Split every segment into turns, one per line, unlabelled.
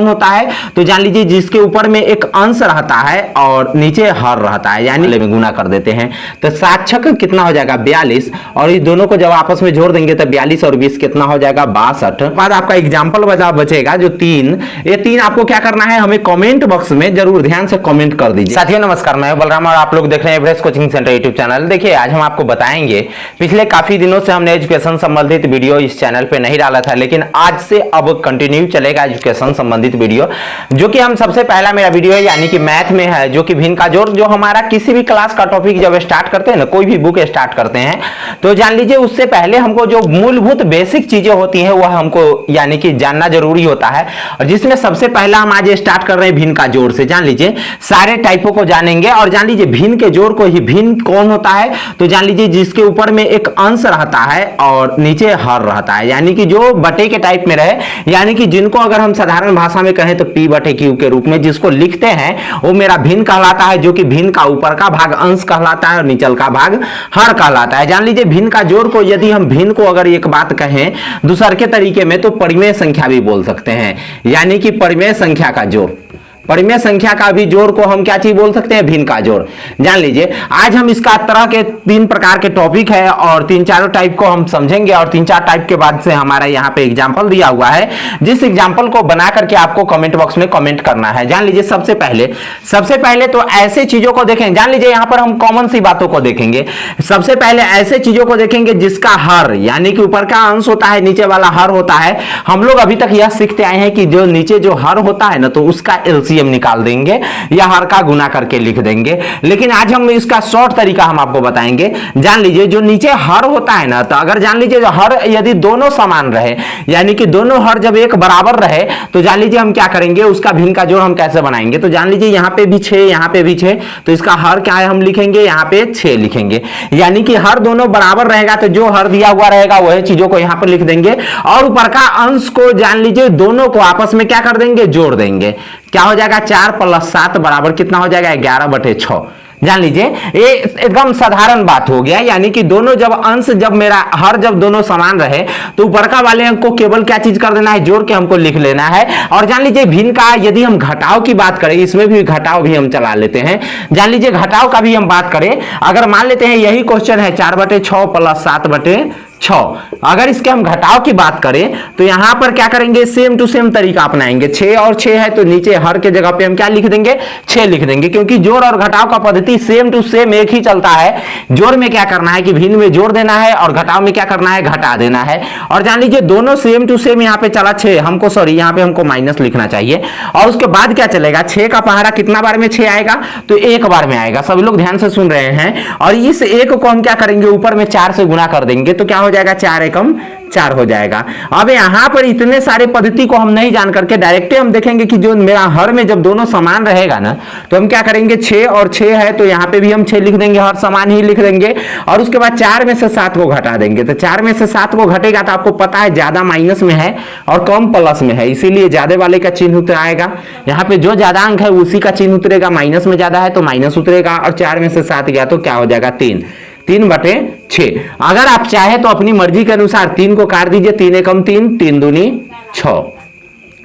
कौन होता है? तो जान लीजिए जिसके ऊपर में एक अंश रहता है और नीचे हर रहता है, यानी में गुना कर देते हैं। तो 7 छक कितना हो जाएगा 42, और इस दोनों को जब आपस में जोड़ देंगे तो 42 और 20 कितना हो जाएगा 62। बाद आपका एग्जाम्पल बचेगा जो 3, ये 3 आपको क्या करना है, हमें कमेंट बॉक्स में जरूर ध्यान से कमेंट कर दीजिए। साथियों नमस्कार, मैं बलराम और आप लोग देख रहे हैं Everest coaching centre YouTube channel. देखिए आज हम आपको बताएंगे, पिछले काफी दिनों से हमने एजुकेशन संबंधित वीडियो इस चैनल पे नहीं डाला था, लेकिन आज से अब कंटिन्यू चलेगा एजुकेशन संबंधित वीडियो, जो कि हम सबसे पहला मेरा वीडियो है यानी कि मैथ में है, जो कि भिन्न का जोड़, जो हमारा किसी भी क्लास का टॉपिक जब स्टार्ट करते हैं ना, कोई भी बुक स्टार्ट करते हैं तो जान लीजिए उससे पहले हमको जो मूलभूत बेसिक चीजें होती हैं वह हमको यानी कि जानना जरूरी होता है। और जिसमें सबसे पहला हम आज स्टार्ट कर रहे हैं भिन्न का जोड़ से। जान लीजिए सारे टाइपों को जानेंगे और जान लीजिए भिन्न के जोड़ को ही, भिन्न कौन होता है? तो जान लीजिए जिसके ऊपर में एक अंश रहता है और नीचे हर रहता है, यानी कि जो बटे के टाइप में रहे, यानी कि जिनको अगर हम साधारण भाषा में कहें तो p बटे q के रूप में जिसको लिखते हैं वो मेरा भिन्न कहलाता है, जो कि भिन्न का ऊपर का भाग अंश कहलाता है और नीचल का भाग हर कहलाता है। जान लीजिए भिन्न का जोड़ को, यदि हम भिन्न को अगर एक बात कहें दूसर के तरीके में तो परिमेय संख्या भी बोल सकते हैं, यानी कि परिमेय संख्या का जोड़, परिमेय संख्या का भी जोड़ को हम क्या चीज बोल सकते हैं? भिन्न का जोड़। जान लीजिए आज हम इसका तरह के 3 प्रकार के टॉपिक है और 3-4 टाइप को हम समझेंगे और 3-4 टाइप के बाद से हमारा यहाँ पे एग्जाम्पल दिया हुआ है, जिस एग्जाम्पल को बना करके आपको कमेंट बॉक्स में कमेंट करना है। जान लीजिए सबसे पहले तो ऐसे चीजों को देखें, जान लीजिए यहाँ पर हम कॉमन सी बातों को देखेंगे। सबसे पहले ऐसे चीजों को देखेंगे जिसका हर यानी कि ऊपर का अंश होता है, नीचे वाला हर होता है। हम लोग अभी तक यह सीखते आए हैं कि जो नीचे जो हर होता है ना, तो उसका एलसीएम निकाल देंगे या हर का गुना करके लिख देंगे, लेकिन आज हम इसका शॉर्ट तरीका हम आपको बताएंगे। जान लीजिए जो नीचे हर होता है ना, तो अगर जान लीजिए हर यदि दोनों समान रहे, यानी कि दोनों हर जब एक बराबर रहे, तो जान लीजिए हम क्या करेंगे, उसका भिन्न का जोड़ हम कैसे बनाएंगे। तो जान लीजिए यहाँ पे भी 6, यहाँ पे भी 6, तो इसका हर क्या है हम लिखेंगे, यहाँ पे 6 लिखेंगे, यानी कि हर दोनों बराबर रहेगा तो जो हर दिया हुआ रहेगा वही चीजों को यहाँ पर लिख देंगे और ऊपर का अंश को जान लीजिए दोनों को आपस में क्या कर देंगे, जोड़ देंगे। क्या हो जाएगा 4 + 7 बराबर कितना हो जाएगा 11/6। जान लीजिए ये एकदम साधारण बात हो गया, यानी कि दोनों जब अंश, जब मेरा हर जब दोनों समान रहे तो ऊपरका वाले अंक को केवल क्या चीज कर देना है, जोड़ के हमको लिख लेना है। और जान लीजिए भिन्न का यदि हम घटाव की बात करें, इसमें भी घटाव भी हम चला लेते हैं। जान लीजिए घटाव का भी हम बात करें, अगर मान लेते हैं यही क्वेश्चन है 4/6 + 7/6, अगर इसके हम घटाव की बात करें तो यहां पर क्या करेंगे, सेम टू सेम तरीका अपनाएंगे। 6 और 6 है तो नीचे हर के जगह पे हम क्या लिख देंगे, 6 लिख देंगे, क्योंकि जोड़ और घटाव का पद्धति सेम टू सेम एक ही चलता है। जोड़ में क्या करना है कि भिन्न में जोड़ देना है और घटाव में क्या करना है, घटा देना है। और जान लीजिए दोनों सेम टू सेम यहाँ पे चला 6, हमको सॉरी यहाँ पे हमको माइनस लिखना चाहिए। और उसके बाद क्या चलेगा, 6 का पहाड़ा कितना बार में 6 आएगा, तो एक बार में आएगा। सभी लोग ध्यान से सुन रहे हैं। और इस एक को हम क्या करेंगे, ऊपर में 4 से गुना कर देंगे, तो क्या हो जाएगा 4 एकम 4 हो जाएगा। अब यहां पर इतने सारे पद्धति को हम नहीं जान करके डायरेक्ट हम देखेंगे कि जो मेरा हर में जब दोनों समान रहेगा ना, तो हम क्या करेंगे, 6 और 6 है तो यहां पे भी हम 6 लिख देंगे, हर समान ही लिख देंगे। और उसके बाद 4 में से 7 को घटा देंगे, तो 4 में से 7 को घटेगा तो आपको पता है ज्यादा माइनस में है और कम प्लस में है, इसीलिए ज्यादा वाले का चिन्ह उतर आएगा। यहाँ पे जो ज्यादा अंक है उसी का चिन्ह उतरेगा, माइनस में ज्यादा है तो माइनस उतरेगा। और 4 में से 7 गया तो क्या हो जाएगा 3/6। अगर आप चाहे तो अपनी मर्जी के अनुसार 3 को काट दीजिए, 3 एकम 3, 3 दूनी 6,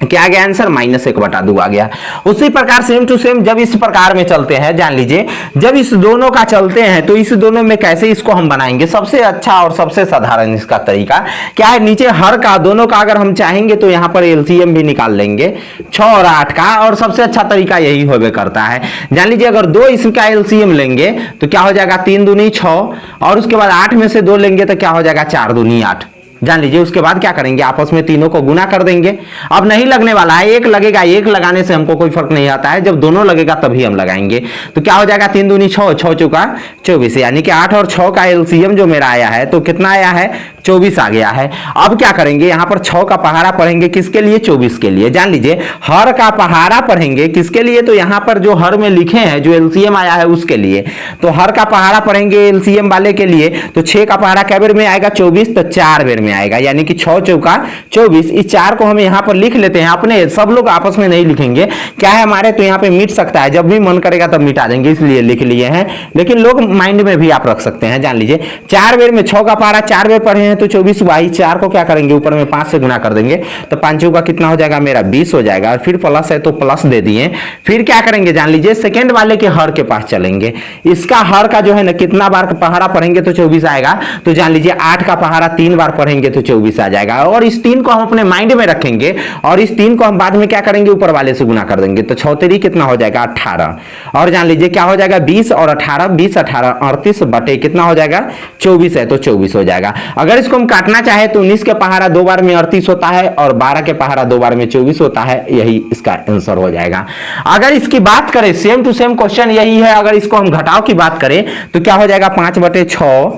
क्या आ गया आंसर, -1/2 आ गया। उसी प्रकार सेम टू सेम जब इस प्रकार में चलते हैं, जान लीजिए जब इस दोनों का चलते हैं तो इस दोनों में कैसे इसको हम बनाएंगे। सबसे अच्छा और सबसे साधारण इसका तरीका क्या है, नीचे हर का दोनों का अगर हम चाहेंगे तो यहाँ पर एलसीएम भी निकाल लेंगे 6 और 8 का, और सबसे अच्छा तरीका यही होवे करता है। जान लीजिए अगर 2 इसका एलसीएम लेंगे तो क्या हो जाएगा 3 दूनी 6, और उसके बाद 8 में से 2 लेंगे तो क्या हो जाएगा 4 दूनी 8। जान लीजिए उसके बाद क्या करेंगे, आपस में तीनों को गुना कर देंगे। अब नहीं लगने वाला है, एक लगेगा, एक लगाने से हमको कोई फर्क नहीं आता है, जब दोनों लगेगा तभी हम लगाएंगे। तो क्या हो जाएगा 3 दूनी 6, 6 चौका 24, यानी कि 8 और 6 का एलसीएम जो मेरा आया है तो कितना आया है, 24 आ गया है। अब क्या करेंगे, यहाँ पर 6 का पहाड़ा पढ़ेंगे किसके लिए, 24 के लिए। जान लीजिए हर का पहाड़ा पढ़ेंगे किसके लिए, तो यहाँ पर जो हर में लिखे हैं जो एलसीएम आया है उसके लिए। तो हर का पहाड़ा पढ़ेंगे एलसीएम वाले के लिए, तो 6 का पहाड़ा कै बेर में आएगा, 24, तो 4 बेर में आएगा, यानी कि 6 चौका 24। इस 4 को हम यहाँ पर लिख लेते हैं, अपने सब लोग आपस में नहीं लिखेंगे, क्या है हमारे तो यहाँ पे मिट सकता है, जब भी मन करेगा तब मिटा देंगे, इसलिए लिख लिए हैं, लेकिन लोग माइंड में भी आप रख सकते हैं। जान लीजिए 4 बेर में 6 का पहाड़ा 4 बेर पढ़े हैं हैं तो 24 हुआ ही, 4 को क्या करेंगे ऊपर में 5 से गुना कर देंगे तो 5 का कितना हो जाएगा मेरा 20 हो जाएगा। और फिर प्लस है तो प्लस दे दिए। फिर क्या करेंगे जान लीजिए, सेकंड वाले के हर के पास चलेंगे। इसका हर का जो है ना कितना बार पहाड़ा पढ़ेंगे तो 24 आएगा। तो जान लीजिए 8 का पहाड़ा 3 बार पढ़ेंगे तो 24 आ जाएगा। और इस 3 को हम अपने माइंड में रखेंगे और इस 3 को हम बाद में क्या करेंगे ऊपर वाले से गुना कर देंगे तो 6 कितना हो जाएगा 18। और जान लीजिए क्या हो जाएगा 20 और 18, 20 18 38 बटे कितना हो जाएगा 24 है तो 24 हो जाएगा। अगर इसको हम काटना चाहे तो 19 के पहाड़ा 2 बार में 38 होता है और 12 के पहाड़ा 2 बार में 24 होता है। यही इसका आंसर हो जाएगा। अगर इसकी बात करें सेम टू सेम क्वेश्चन यही है। अगर इसको हम घटाव की बात करें तो क्या हो जाएगा 5/6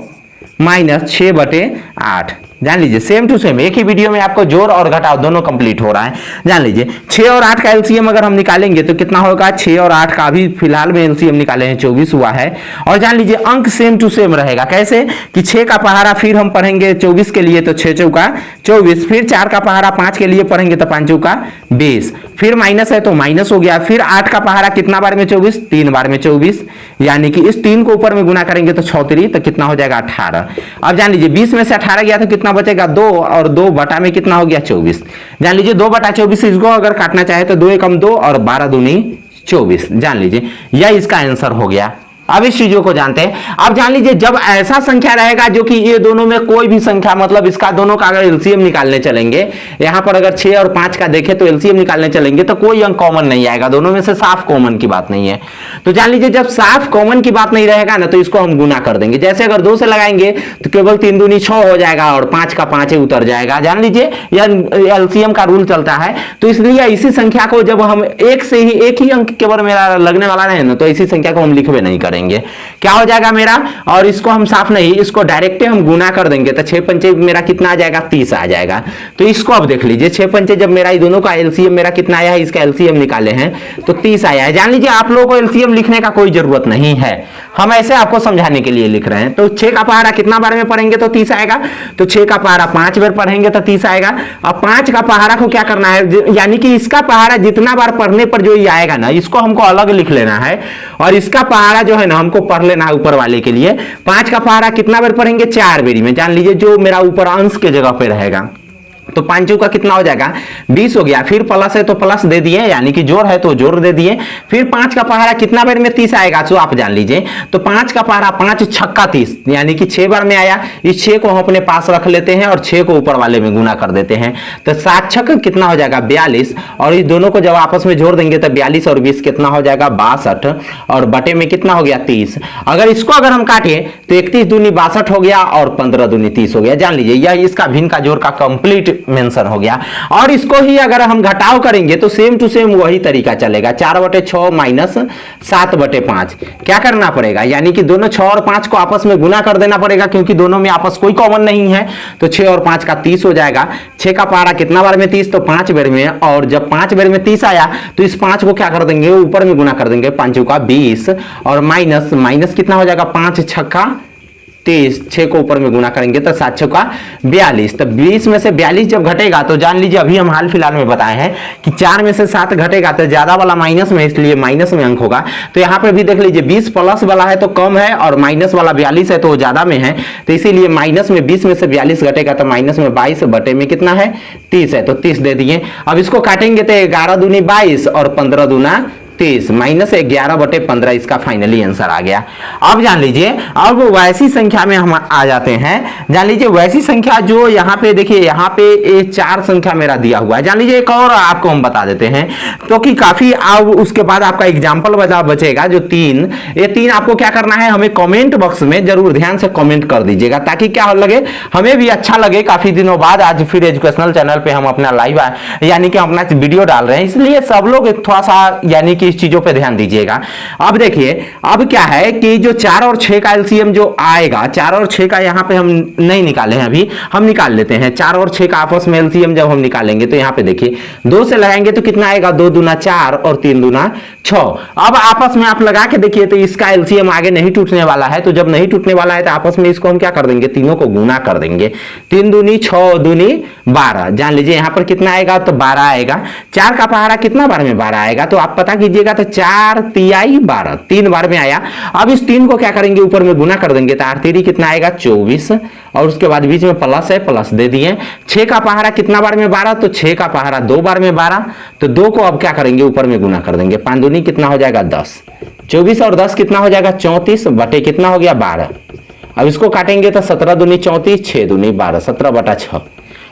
माइनस 6/8। जान लीजिए सेम टू सेम एक ही वीडियो में आपको जोड़ और घटाव दोनों कंप्लीट हो रहा है। जान लीजिए 6 और 8 का एलसीएम अगर हम निकालेंगे तो कितना होगा 6 और 8 का अभी फिलहाल में एलसीएम निकाले हैं 24 हुआ है। और जान लीजिए अंक सेम टू सेम रहेगा। कैसे कि 6 का पहाड़ा फिर हम पढ़ेंगे 24 के लिए तो 6 चौका 24, फिर 4 का पहाड़ा 5 के लिए पढ़ेंगे तो 5 चौका 20, फिर माइनस है तो माइनस हो गया। फिर 8 का पहाड़ा कितना बार में 24, 3 बार में 24, यानी कि इस 3 को ऊपर में गुना करेंगे तो 6 तो कितना हो जाएगा 18। अब जान लीजिए 20 में से 18 गया तो कितना बचेगा 2 और 2 बटा में कितना हो गया 24। जान लीजिए 2/24 इसको अगर काटना चाहे तो 2 एकम 2 और 12 दूनी 24। जान लीजिए यह इसका आंसर हो गया। अब इस चीजों को जानते हैं। अब जान लीजिए जब ऐसा संख्या रहेगा जो कि ये दोनों में कोई भी संख्या मतलब इसका दोनों का अगर एलसीएम निकालने चलेंगे, यहां पर अगर 6 और 5 का देखें तो एलसीएम निकालने चलेंगे तो कोई अंक कॉमन नहीं आएगा। दोनों में से साफ कॉमन की बात नहीं है। तो जान लीजिए जब साफ कॉमन की बात नहीं रहेगा ना तो इसको हम गुना कर देंगे। जैसे अगर 2 से लगाएंगे तो केवल 3 दूनी 6 हो जाएगा और 5 का 5 उतर जाएगा। जान लीजिए यह एलसीएम का रूल चलता है। तो इसलिए इसी संख्या को जब हम एक ही अंक केवल मेरा लगने वाला रहे ना तो इसी संख्या को हम लिखवे नहीं करेंगे। क्या हो जाएगा मेरा, और इसको हम साफ नहीं, इसको डायरेक्ट हम गुना कर देंगे तो 6 पंचे मेरा कितना आ जाएगा 30 आ जाएगा। तो इसको अब देख लीजिए 6 पंचे जब मेरा दोनों का एलसीएम मेरा कितना आया है, इसका एलसीएम निकाले हैं तो 30 आया है। जान लीजिए आप लोगों को एलसीएम लिखने का कोई जरूरत नहीं है, हम ऐसे आपको समझाने के लिए लिख रहे हैं। तो 6 का पहाड़ा कितना बार में पढ़ेंगे तो 30 आएगा। तो 6 का पहाड़ा 5 बार पढ़ेंगे तो 30 आएगा। अब 5 का पहाड़ा को क्या करना है, यानी कि इसका पहाड़ा जितना बार पढ़ने पर जो ये आएगा ना इसको हमको अलग लिख लेना है और इसका पहाड़ा जो है ना हमको पढ़ लेना है ऊपर वाले के लिए। 5 का पहाड़ा कितना बार पढ़ेंगे 4 बेरी में। जान लीजिए जो मेरा ऊपर अंश के जगह पे रहेगा तो 5 का कितना हो जाएगा 20 हो गया। फिर प्लस है तो प्लस दे दिए, यानी कि जोड़ है तो जोड़ दे दिए। फिर 5 का पहाड़ा कितना बार में 30 आएगा तो आप जान लीजिए। तो 5 का पहाड़ा 5 छक्का 30, यानी कि 6 बार में आया। इस 6 को हम अपने पास रख लेते हैं और 6 को ऊपर वाले में गुना कर देते हैं। तो 7 छक्क कितना हो जाएगा 42 और इस दोनों को जब आपस में जोड़ देंगे तो 42 और 20 कितना हो जाएगा 62 और बटे में कितना हो गया 30। अगर इसको अगर हम काटे तो 31 दूनी 62 हो गया और 15 दूनी 30 हो गया। जान लीजिए यह इसका भिन्न का जोड़ का कंप्लीट मेंशन हो गया। और इसको ही अगर हम घटाव करेंगे तो सेम टू सेम वही तरीका चलेगा। 4/6 माइनस 7/5 क्या करना पड़ेगा, यानी कि दोनों 6 और 5 को आपस में गुना कर देना पड़ेगा क्योंकि दोनों में आपस कोई कॉमन नहीं है। तो 6 और 5 का 30 हो जाएगा। 6 का पहाड़ा कितना बार में 30 तो 5 बार में, और जब 5 बार में 30 आया तो इस 5 को क्या कर देंगे ऊपर में गुना कर देंगे 5 का 20 और माइनस कितना हो जाएगा 5 छक्का 23, 6 को ऊपर में गुना करेंगे तो 7 छक्का 42। तो 20 में से 42 जब घटेगा तो जान लीजिए अभी हम हाल फिलहाल में बताए हैं कि 4 में से 7 घटेगा तो ज्यादा वाला माइनस में, इसलिए माइनस में अंक होगा। तो यहाँ पे भी देख लीजिए 20 प्लस वाला है तो कम है और माइनस वाला 42 है तो वो ज्यादा में है। तो इसीलिए माइनस में 20 में से 42 घटेगा तो माइनस में 22 बटे में कितना है 30 है तो 30 दे दिए। अब इसको काटेंगे तो 11 दूनी 22 और 15 दूना 30 माइनस 11/15 इसका फाइनली आंसर आ गया। अब जान लीजिए अब वैसी संख्या में हम आ जाते हैं। जान लीजिए वैसी संख्या जो यहाँ पे देखिए, यहाँ पे ये 4 संख्या मेरा दिया हुआ है। जान लीजिए एक और आपको हम बता देते हैं क्योंकि काफी अब उसके बाद आपका एग्जाम्पल बचेगा जो 3, ये 3 आपको क्या करना है हमें कमेंट बॉक्स में जरूर ध्यान से कमेंट कर दीजिएगा ताकि क्या लगे हमें भी अच्छा लगे। काफी दिनों बाद आज फिर एजुकेशनल चैनल पे हम अपना लाइव यानी कि अपना वीडियो डाल रहे हैं, इसलिए सब लोग थोड़ा सा यानी इस चीजों पे ध्यान दीजिएगा। अब देखिए अब क्या है कि जो 4 और 6 का एलसीएम जो आएगा, 4 और 6 का यहाँ पे हम नहीं निकाले हैं, अभी हम निकाल लेते हैं। 4 और 6 का आपस में एलसीएम जब हम निकालेंगे तो यहाँ पे देखिए 2 से लगाएंगे तो कितना आएगा 2 दूना 4 और 3 दूना 6। अब आपस में आप लगा के देखिए तो इसका एलसीएम आगे नहीं टूटने वाला है। तो जब नहीं टूटने वाला है तो आपस में इसको हम क्या कर देंगे, तीनों को गुना कर देंगे। 3 दूनी 6 दूनी 12, जान लीजिए यहाँ पर कितना आएगा तो 12 आएगा। 4 का पहाड़ा कितना बार में 12 आएगा तो आप पता कीजिए लीजिएगा तो 4 तिहाई 12, 3 बार में आया। अब इस 3 को क्या करेंगे, ऊपर में गुना कर देंगे तो 8 कितना आएगा 24, और उसके बाद बीच में प्लस है, प्लस दे दिए। 6 का पहाड़ा कितना बार में 12, तो 6 का पहाड़ा 2 बार में 12, तो 2 को अब क्या करेंगे ऊपर में गुना कर देंगे। 5 दूनी कितना हो जाएगा 10, 24 और 10 कितना हो जाएगा 34 बटे कितना हो गया 12। अब इसको काटेंगे तो 17 दूनी 34, 6 दूनी 12, 17/6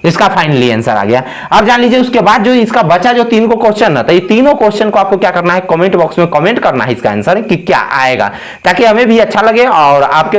इसका फाइनली आंसर आ गया। अब जान लीजिए उसके बाद जो इसका बचा जो 3 को क्वेश्चन था, ये तीनों क्वेश्चन को आपको क्या करना है, कमेंट बॉक्स में कमेंट करना है इसका आंसर कि क्या आएगा, ताकि हमें भी अच्छा लगे और आपके